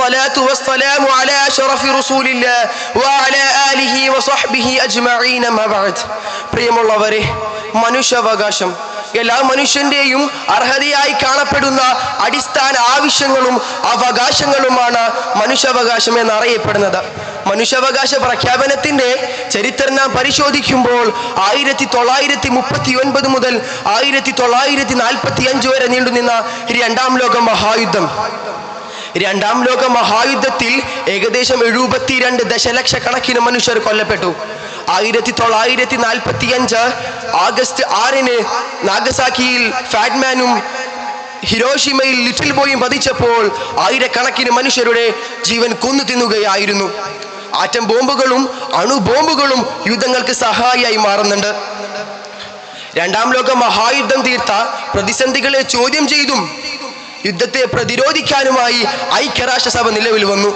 والصلاة والسلام على أشرف رسول الله وعلى آله وصحبه أجمعين ما بعد. പ്രിയമുള്ളവരെ, മനുഷ്യാവകാശം എല്ലാ മനുഷ്യന്റെയും അർഹതയായി കാണപ്പെടുന്ന അടിസ്ഥാന ആവശ്യങ്ങളും അവകാശങ്ങളുമാണ് മനുഷ്യാവകാശം എന്നറിയപ്പെടുന്നത്. മനുഷ്യാവകാശ പ്രഖ്യാപനത്തിന്റെ ചരിത്രം നാം പരിശോധിക്കുമ്പോൾ 1939 മുതൽ 1945 വരെ നീണ്ടുനിന്ന രണ്ടാം ലോക മഹായുദ്ധത്തിൽ ഏകദേശം 72 ദശലക്ഷക്കണക്കിന് മനുഷ്യർ കൊല്ലപ്പെട്ടു. 1945 ആഗസ്റ്റ് 6 നാഗസാക്കിയിൽ ഫാറ്റ്മാനും ഹിരോഷിമയിൽ ലിറ്റിൽ ബോയും പതിച്ചപ്പോൾ ആയിരക്കണക്കിന് മനുഷ്യരുടെ ജീവൻ കൊന്നു തിന്നുകയായിരുന്നു. ആറ്റം ബോംബുകളും അണുബോംബുകളും യുദ്ധങ്ങൾക്ക് സഹായിയായി മാറുന്നുണ്ട്. രണ്ടാം ലോക മഹായുദ്ധം തീർത്ത പ്രതിസന്ധികളെ ചോദ്യം ചെയ്തും യുദ്ധത്തെ പ്രതിരോധിക്കാനുമായി ഐക്യരാഷ്ട്രസഭ നിലവിൽ വന്നു.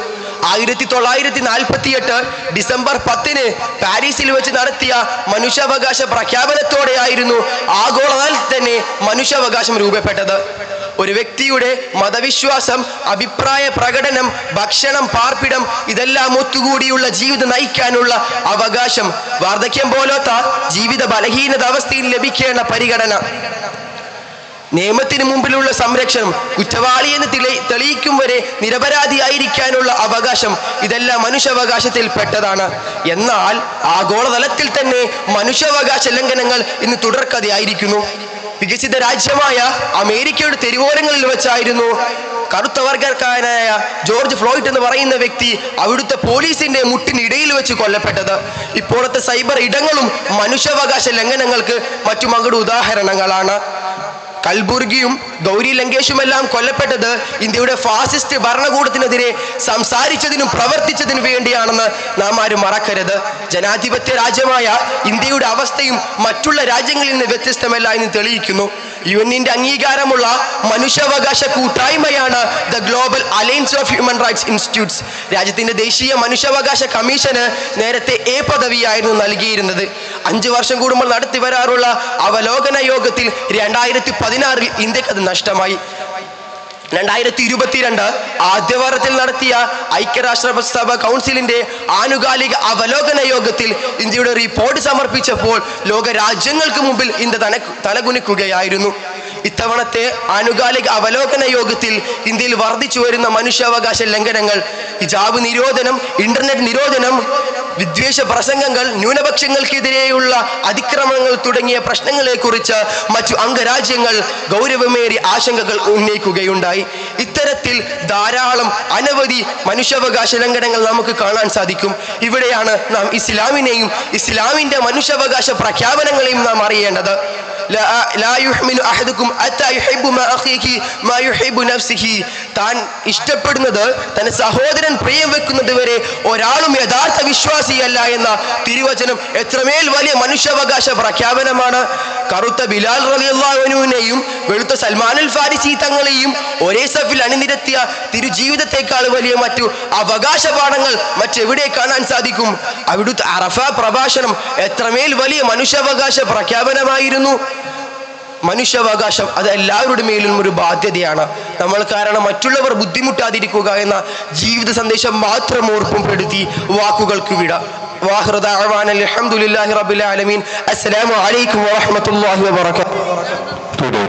1948 ഡിസംബർ 10 പാരീസിൽ വെച്ച് നടത്തിയ മനുഷ്യാവകാശ പ്രഖ്യാപനത്തോടെയായിരുന്നു ആഗോളതലത്തിൽ തന്നെ മനുഷ്യാവകാശം രൂപപ്പെട്ടത്. ഒരു വ്യക്തിയുടെ മതവിശ്വാസം, അഭിപ്രായ പ്രകടനം, ഭക്ഷണം, പാർപ്പിടം ഇതെല്ലാം ഒത്തുകൂടിയുള്ള ജീവിതം നയിക്കാനുള്ള അവകാശം, വാർദ്ധക്യം പോലത്തെ ജീവിത ബലഹീനത അവസ്ഥയിൽ ലഭിക്കേണ്ട പരിഗണന, നിയമത്തിന് മുമ്പിലുള്ള സംരക്ഷണം, കുറ്റവാളി എന്ന് തെളിയിക്കും വരെ നിരപരാധിയായിരിക്കാനുള്ള അവകാശം, ഇതെല്ലാം മനുഷ്യാവകാശത്തിൽ പെട്ടതാണ്. എന്നാൽ ആഗോളതലത്തിൽ തന്നെ മനുഷ്യാവകാശ ലംഘനങ്ങൾ ഇന്ന് തുടർക്കഥയായിരിക്കുന്നു. വികസിത രാജ്യമായ അമേരിക്കയുടെ തെരുവോരങ്ങളിൽ വെച്ചായിരുന്നു കറുത്ത വർഗക്കാരനായ ജോർജ് ഫ്ലോയ്ഡ് എന്ന് പറയുന്ന വ്യക്തി അവിടുത്തെ പോലീസിന്റെ മുട്ടിനിടയിൽ വെച്ച് കൊല്ലപ്പെട്ടത്. ഇപ്പോഴത്തെ സൈബർ ഇടങ്ങളും മനുഷ്യാവകാശ ലംഘനങ്ങൾക്ക് മറ്റു മകളുടെ ഉദാഹരണങ്ങളാണ്. കൽബുർഗിയും ഗൗരി ലങ്കേഷുമെല്ലാം കൊല്ലപ്പെട്ടത് ഇന്ത്യയുടെ ഫാസിസ്റ്റ് ഭരണകൂടത്തിനെതിരെ സംസാരിച്ചതിനും പ്രവർത്തിച്ചതിനും വേണ്ടിയാണെന്ന് നാം ആരും മറക്കരുത്. ജനാധിപത്യ രാജ്യമായ ഇന്ത്യയുടെ അവസ്ഥയും മറ്റുള്ള രാജ്യങ്ങളിൽ നിന്ന് വ്യത്യസ്തമല്ല എന്ന് തെളിയിക്കുന്നു. യുഎന്നിന്റെ അംഗീകാരമുള്ള മനുഷ്യാവകാശ കൂട്ടായ്മയാണ് the global alliance of human rights institutes. രാജ്യത്തിന്റെ ദേശീയ മനുഷ്യാവകാശ കമ്മീഷന് നേരത്തെ എ പദവിയായിരുന്നു നൽകിയിരുന്നത്. 5 വർഷം കൂടുമ്പോൾ നടത്തി വരാറുള്ള അവലോകന യോഗത്തിൽ 2016 ഇന്ത്യക്ക് അത് നഷ്ടമായി. 2022 ആദ്യവാരത്തിൽ നടത്തിയ ഐക്യരാഷ്ട്രസഭ കൗൺസിലിന്റെ ആനുകാലിക അവലോകന യോഗത്തിൽ ഇന്ത്യയുടെ റിപ്പോർട്ട് സമർപ്പിച്ചപ്പോൾ ലോക രാജ്യങ്ങൾക്ക് മുമ്പിൽ ഇന്ത്യ തലകുനിക്കുകയായിരുന്നു. ഇത്തവണത്തെ ആനുകാലിക അവലോകന യോഗത്തിൽ ഇന്ത്യയിൽ വർദ്ധിച്ചു വരുന്ന മനുഷ്യാവകാശ ലംഘനങ്ങൾ, ഹിജാബ് നിരോധനം, ഇന്റർനെറ്റ് നിരോധനം, വിദ്വേഷ പ്രസംഗങ്ങൾ, ന്യൂനപക്ഷങ്ങൾക്കെതിരെയുള്ള അതിക്രമങ്ങൾ തുടങ്ങിയ പ്രശ്നങ്ങളെ കുറിച്ച് മറ്റു അംഗരാജ്യങ്ങൾ ഗൗരവമേറിയ ആശങ്കകൾ ഉന്നയിക്കുകയുണ്ടായി. ഇത്തരത്തിൽ ധാരാളം അനവധി മനുഷ്യാവകാശ ലംഘനങ്ങൾ നമുക്ക് കാണാൻ സാധിക്കും. ഇവിടെയാണ് നാം ഇസ്ലാമിനെയും ഇസ്ലാമിന്റെ മനുഷ്യാവകാശ പ്രഖ്യാപനങ്ങളെയും നാം അറിയേണ്ടത്. താൻ ഇഷ്ടപ്പെടുന്നത് തന്റെ സഹോദരൻ പ്രിയം വെക്കുന്നത് വരെ ഒരാളും യഥാർത്ഥ വിശ്വാസിയല്ല എന്ന തിരുവചനം എത്രമേൽ വലിയ മനുഷ്യാവകാശ പ്രഖ്യാപനമാണ്. കറുത്ത ബിലാൽ റളിയല്ലാഹു അൻഹുവിനെയും വെളുത്ത സൽമാൻ അൽ ഫാരിസി തങ്ങളെയും ഒരേ സഫിൽ അണിനിരത്തിയ തിരുജീവിതത്തെക്കാൾ വലിയ മറ്റു അവകാശ പാഠങ്ങൾ മറ്റെവിടെ കാണാൻ സാധിക്കും? അവിടുത്തെ അറഫ പ്രഭാഷണം എത്രമേൽ വലിയ മനുഷ്യാവകാശ പ്രഖ്യാപനമായിരുന്നു. മനുഷ്യാവകാശം അത് എല്ലാവരുടെ മേലും ഒരു ബാധ്യതയാണ്. നമ്മൾ കാരണം മറ്റുള്ളവർ ബുദ്ധിമുട്ടാതിരിക്കുക എന്ന ജീവിത സന്ദേശം മാത്രം ഓർമ്മപ്പെടുത്തി വാക്കുകൾക്ക് വിട. വാഹിറ ദഅവാന അൽഹംദുലില്ലാഹി റബ്ബിൽ ആലമീൻ. അസ്സലാമു അലൈക്കും വറഹ്മത്തുള്ളാഹി വബറകാതുഹു.